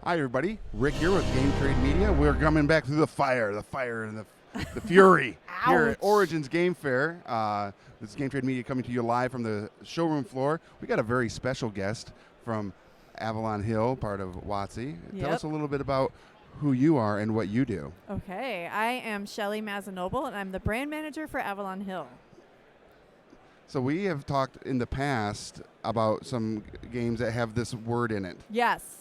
Hi, everybody. Rick here with Game Trade Media. We're coming back through the fire and the fury here at Origins Game Fair. This is Game Trade Media coming to you live from the showroom floor. We got a very special guest from Avalon Hill, part of WotC. Yep. Tell us a little bit about who you are and what you do. Okay, I am Shelly Mazanoble, and I'm the brand manager for Avalon Hill. So we have talked in the past about some games that have this word in it. Yes,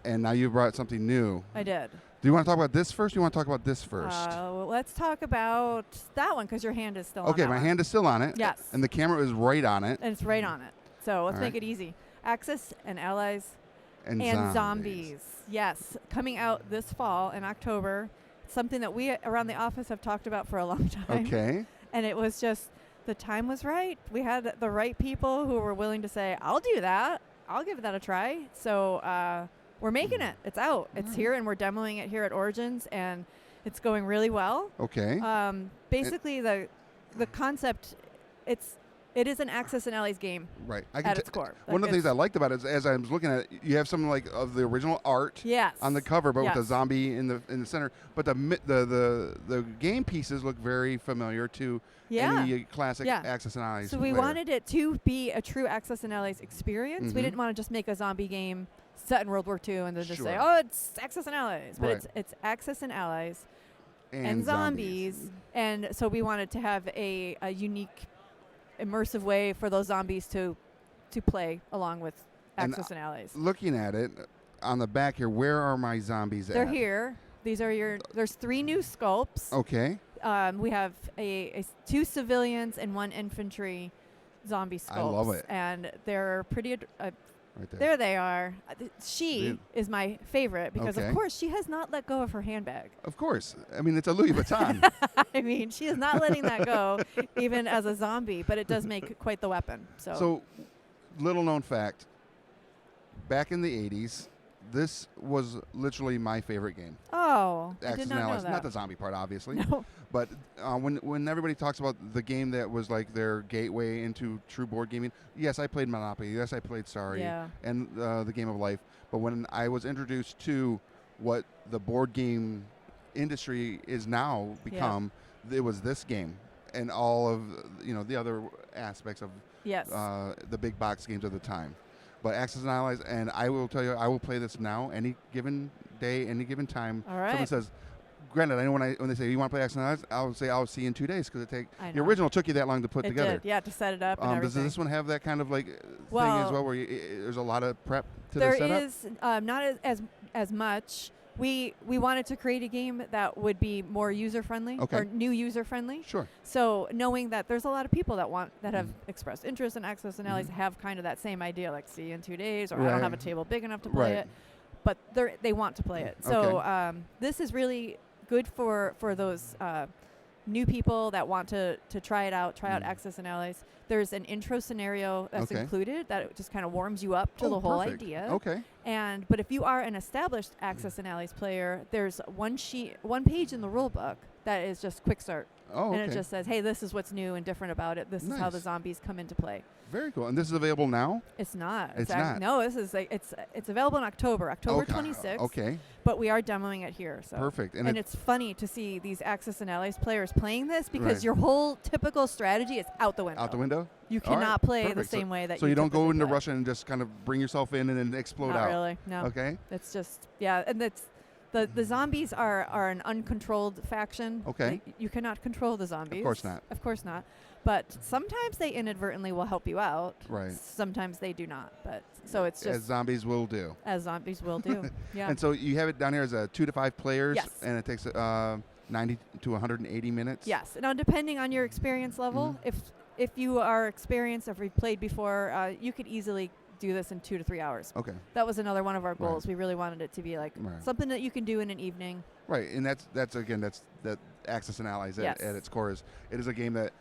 And now you brought something new. I did. Do you want to talk about this first or do you want to talk about this first? Well, let's talk about that one because your hand is still on Okay, that my one. hand is still on it. Yes. And the camera is right on it. And it's right on it. So let's All make right. it easy. Axis and Allies And Zombies. Yes, coming out this fall in October. Something that we around the office have talked about for a long time. Okay. And it was just, the time was right. We had the right people who were willing to say, I'll do that. I'll give that a try. So we're making it. It's out. It's here, and we're demoing it here at Origins, and it's going really well. Okay. Basically, the concept, it is an Axis and Allies game Right. at its core. One of the things I liked about it is, as I was looking at it, you have some like of the original art Yes. on the cover, but with a Yes. zombie in the center. But the game pieces look very familiar to Yeah. any classic Yeah. Axis and Allies. So we player. wanted it to be a true Axis and Allies experience. We Mhm. didn't want to just make a zombie game set in World War II and then just say, Sure. oh, it's Axis and Allies. But Right. it's Axis and Allies and zombies. And so we wanted to have a unique, immersive way for those zombies to play along with And, Axis and Allies. Looking at it on the back here, where are my zombies They're at? here. These are there's 3 new sculpts. Okay. We have a 2 civilians and 1 infantry zombie sculpts. I love it. And they're pretty. Right there. There they are. She Dude. is my favorite because, Okay. of course, she has not let go of her handbag. Of course. I mean, it's a Louis Vuitton. I mean, she is not letting that go, even as a zombie, but it does make quite the weapon. So, little known fact, back in the 80s, this was literally my favorite game. Oh, I Axis did and not know Allies. that. Not the zombie part, obviously. No. But when everybody talks about the game that was like their gateway into true board gaming, yes, I played Monopoly. Yes, I played Sorry. Yeah. And the Game of Life. But when I was introduced to what the board game industry is now become, it was this game and all of the other aspects of Yes. the big box games of the time. But Axis and Allies, and I will tell you, I will play this now, any given day, any given time. All right. Someone says, granted, I know when they say you want to play Axis and Allies, I'll say I'll see you in 2 days because I the know. original took you that long to put It together. did, yeah, to set it up and Does everything. this one have that kind of like thing Well, as well, where there's a lot of prep to There the setup? is not as much. We wanted to create a game that would be more user-friendly Okay. or new user-friendly. Sure. So knowing that there's a lot of people that have expressed interest in Axis and Allies have kind of that same idea, like see you in 2 days, or I don't have a Right. table big enough to play Right. it. But they want to play it. So this is really good for those new people that want to try it out, try out Axis and Allies. There's an intro scenario that's Okay. included that just kind of warms you up to the whole Perfect. idea. Okay. But if you are an established Axis and Allies player, there's one page in the rule book that is just quick start. Oh, And okay. it just says, hey, this is what's new and different about it. This is how the Nice. zombies come into play. Very cool. And this is available now? It's not. It's not. No, this is it's available in October Okay. 26th. Okay. But we are demoing it here. So Perfect. And it's funny to see these Axis and Allies players playing this because Right. your whole typical strategy is out the window. Out the window? You All right. cannot play the Perfect. same way that So you you don't go typically into play. Russia and just kind of bring yourself in and then explode Not out? really. No. Okay. It's just and it's the zombies are an uncontrolled faction. Okay. You cannot control the zombies. Of course not. Of course not. But sometimes they inadvertently will help you out. Right. Sometimes they do not. But so it's just As zombies will do. as zombies will do. Yeah. And so you have it down here as 2 to 5 players. Yes. And it takes 90 to 180 minutes. Yes. Now, depending on your experience level, if you are experienced, if you've played before, you could easily do this in 2 to 3 hours. Okay. That was another one of our Right. goals. We really wanted it to be like Right. something that you can do in an evening. Right. And that's that Axis and Allies Yes. at its core is it is a game that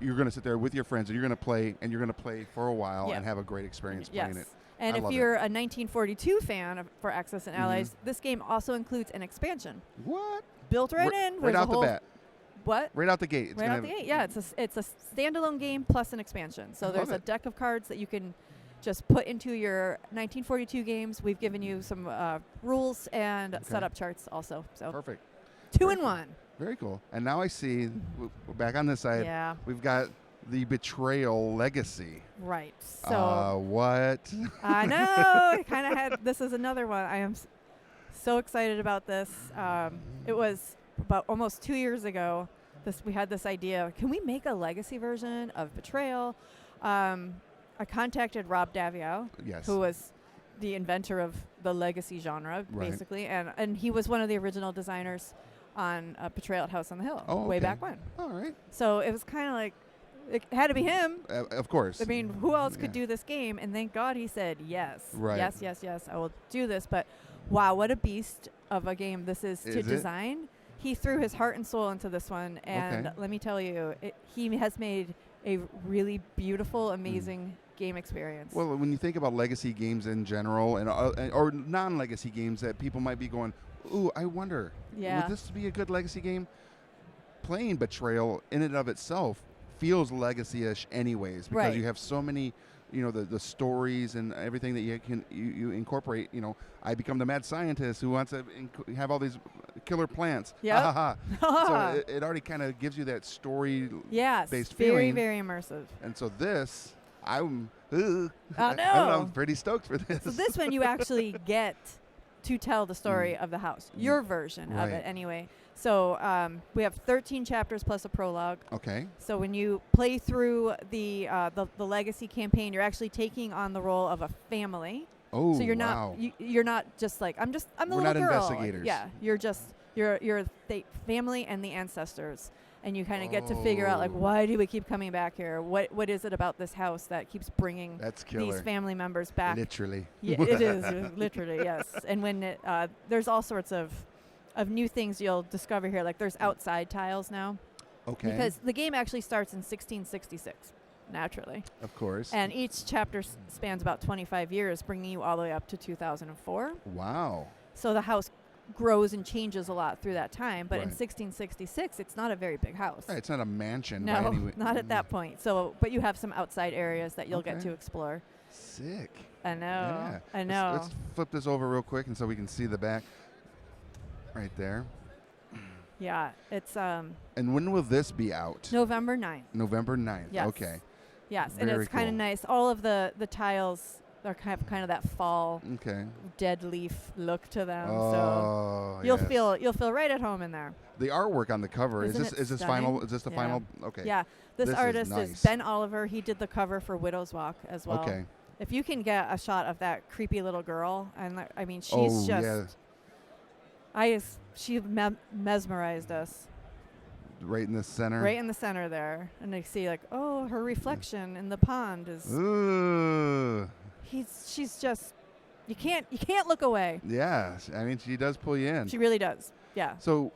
you're going to sit there with your friends and you're going to play for a while Yeah. and have a great experience playing it. And I if love it. you're a 1942 fan for Axis and Allies, this game also includes an expansion What? built right R- in. Right There's a out the whole bat. What? Right out the gate. It's Right gonna out the have- gate. Yeah, it's a standalone game plus an expansion. So I there's love a it. deck of cards that you can just put into your 1942 games. We've given you some rules and setup charts also. So Perfect. two Very in cool. one. Very cool. And now I see, we're back on this side. Yeah. We've got the Betrayal Legacy. Right. So what? I know. I kind of had. This is another one. I am so excited about this. It was about almost 2 years ago. We had this idea. Can we make a legacy version of Betrayal? I contacted Rob Daviau, Yes. who was the inventor of the legacy genre, Right. basically, and he was one of the original designers on Betrayal at House on the Hill way back when. All right. So it was kind of like it had to be him. Of course. I mean, who else could do this game? And thank God he said yes. Right. Yes, yes, yes, I will do this. But wow, what a beast of a game this is to it? design. He threw his heart and soul into this one. And let me tell you, he has made a really beautiful, amazing game experience. Well, when you think about legacy games in general and or non-legacy games that people might be going, ooh, I wonder, would this be a good legacy game? Playing Betrayal in and of itself feels legacy-ish anyways because you have so many, the stories and everything that you incorporate. I become the mad scientist who wants to have all these killer plants. Yeah. So it already kind of gives you that story-based feeling. Very, very immersive. And so this, I'm pretty stoked for this. So this one you actually get to tell the story of the house, your version of it anyway. So we have 13 chapters plus a prologue. Okay. So when you play through the legacy campaign, you're actually taking on the role of a family. Oh, so you're wow. not you're not just like I'm the We're little not girl. investigators. Yeah, you're the family and the ancestors, and you kind of get to figure out like why do we keep coming back here? What is it about this house that keeps bringing these family members back? Literally. Yeah, it is literally, yes. And when there's all sorts of new things you'll discover here, like there's outside tiles now. Okay. Because the game actually starts in 1666, naturally. Of course. And each chapter spans about 25 years, bringing you all the way up to 2004. Wow. So the house grows and changes a lot through that time. But in 1666, it's not a very big house. Right, it's not a mansion. No, not at that point. So, but you have some outside areas that you'll get to explore. Sick. I know. Yeah. I know. Let's flip this over real quick and so we can see the back right there. Yeah, it's And when will this be out? November 9th. November 9th. Yes. Okay. Yes, and it's kind of nice. All of the tiles are kind of that fall dead leaf look to them. So you'll feel right at home in there. The artwork on the cover is this final? Is this the final? Okay. Yeah, this artist is Ben Oliver. He did the cover for Widow's Walk as well. Okay. If you can get a shot of that creepy little girl, and I mean she's she mesmerized us. Right in the center. Right in the center there, and I see like her reflection in the pond is. Ooh. She's just you can't look away. Yeah, I mean she does pull you in. She really does. Yeah. So,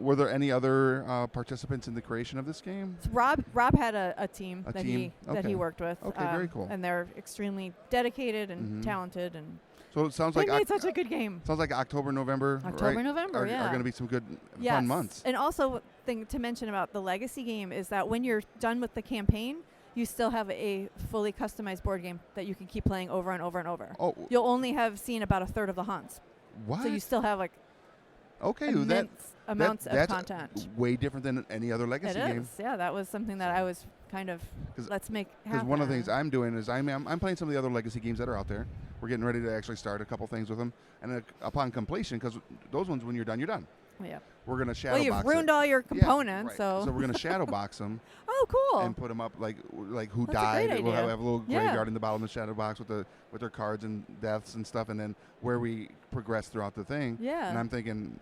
were there any other participants in the creation of this game? So Rob had a team that he worked with. Okay, very cool. And they're extremely dedicated and talented, and so it sounds they made such a good game. Sounds like October, November. November, are going to be some good yes. fun months. And also, thing to mention about the Legacy game is that when you're done with the campaign, you still have a fully customized board game that you can keep playing over and over and over. Oh, you'll only have seen about a third of the haunts. What? So you still have like immense amounts of that's content. Way different than any other Legacy game. It is. Yeah, that was something that I was kind of let's make happen. Because one of the things I'm doing is I'm playing some of the other Legacy games that are out there. We're getting ready to actually start a couple things with them, and upon completion, because those ones when you're done, you're done. Yeah. We're gonna shadow box. Well, you've ruined all your components, so we're gonna shadow box them. Oh, cool. And put them up like who That's died. A great We'll idea. have a little graveyard in the bottom of the shadow box with their cards and deaths and stuff, and then where we progress throughout the thing. Yeah. And I'm thinking,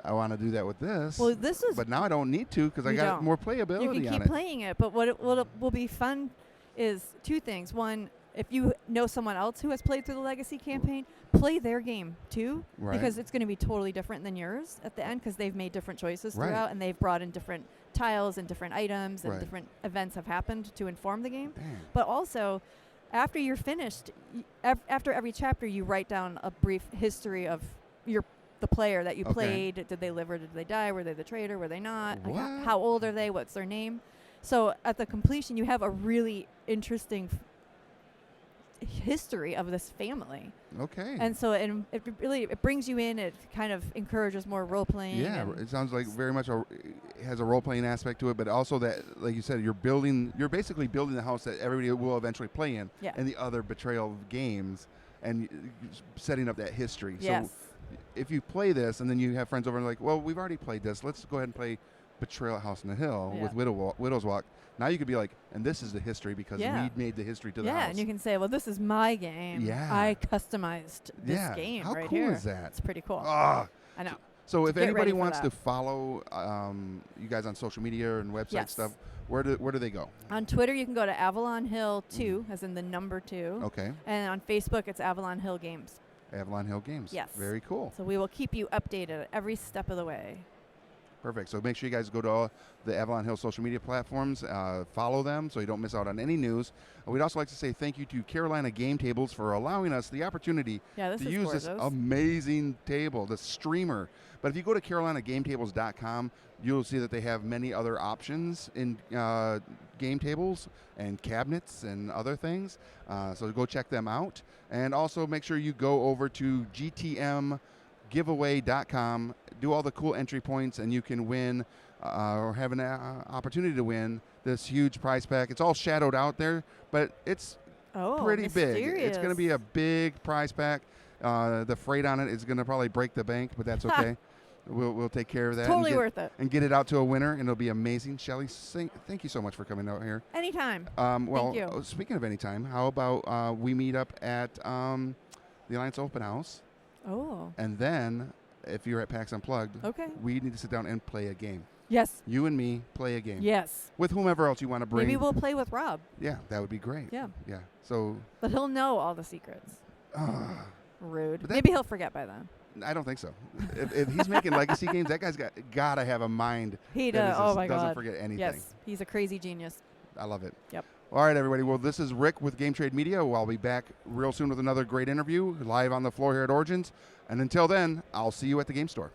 I want to do that with this. Well, this is. But now I don't need to because I got more playability on it. You can keep playing it, but what will be fun is two things. One, if you know someone else who has played through the Legacy campaign, play their game too, because it's going to be totally different than yours at the end because they've made different choices throughout, and they've brought in different tiles and different items and different events have happened to inform the game. Dang. But also, after you're finished, after every chapter, you write down a brief history of the player that you played. Did they live or did they die? Were they the traitor? Were they not? Like, how old are they? What's their name? So at the completion, you have a really interesting history of this family. Okay. And so it really it brings you in. It kind of encourages more role playing. Yeah, it sounds like very much it has a role playing aspect to it, but also that, like you said, you're basically building the house that everybody will eventually play in, Yeah. and the other Betrayal games, and setting up that history. Yes. So if you play this and then you have friends over and like, well, we've already played this, let's go ahead and play Betrayal at House on the Hill with Widow's Walk. Now you could be like, and this is the history because we made the history to the house. Yeah, and you can say, well, this is my game. Yeah. I customized this game How right cool here. is that? It's pretty cool. Ah. I know. So if Get anybody ready for wants to that. follow you guys on social media and website Yes. stuff, where do they go? On Twitter, you can go to Avalon Hill 2, as in the number 2. Okay. And on Facebook, it's Avalon Hill Games. Avalon Hill Games. Yes. Very cool. So we will keep you updated every step of the way. Perfect. So make sure you guys go to all the Avalon Hill social media platforms, follow them so you don't miss out on any news. We'd also like to say thank you to Carolina Game Tables for allowing us the opportunity This to is use gorgeous. this amazing table, the streamer. But if you go to carolinagametable.com, you'll see that they have many other options in game tables and cabinets and other things. So go check them out. And also make sure you go over to GTMgiveaway.com, do all the cool entry points, and you can win or have an opportunity to win this huge prize pack. It's all shadowed out there, but it's pretty big. It's going to be a big prize pack. The freight on it is going to probably break the bank, but that's okay. We'll take care of that. Totally worth it. And get it out to a winner, and it'll be amazing. Shelly, thank you so much for coming out here. Anytime. Well, Thank you. Speaking of anytime, how about we meet up at the Alliance Open House? Oh. And then, if you're at PAX Unplugged, Okay. we need to sit down and play a game. Yes. You and me play a game. Yes. With whomever else you want to bring. Maybe we'll play with Rob. Yeah, that would be great. Yeah. Yeah. So. But he'll know all the secrets. Rude. But Maybe he'll forget by then. I don't think so. if he's making legacy games, that guy's gotta have a mind. He that does. Oh my doesn't God. forget anything. Yes. He's a crazy genius. I love it. Yep. All right, everybody. Well, this is Rick with Game Trade Media. I'll be back real soon with another great interview live on the floor here at Origins. And until then, I'll see you at the game store.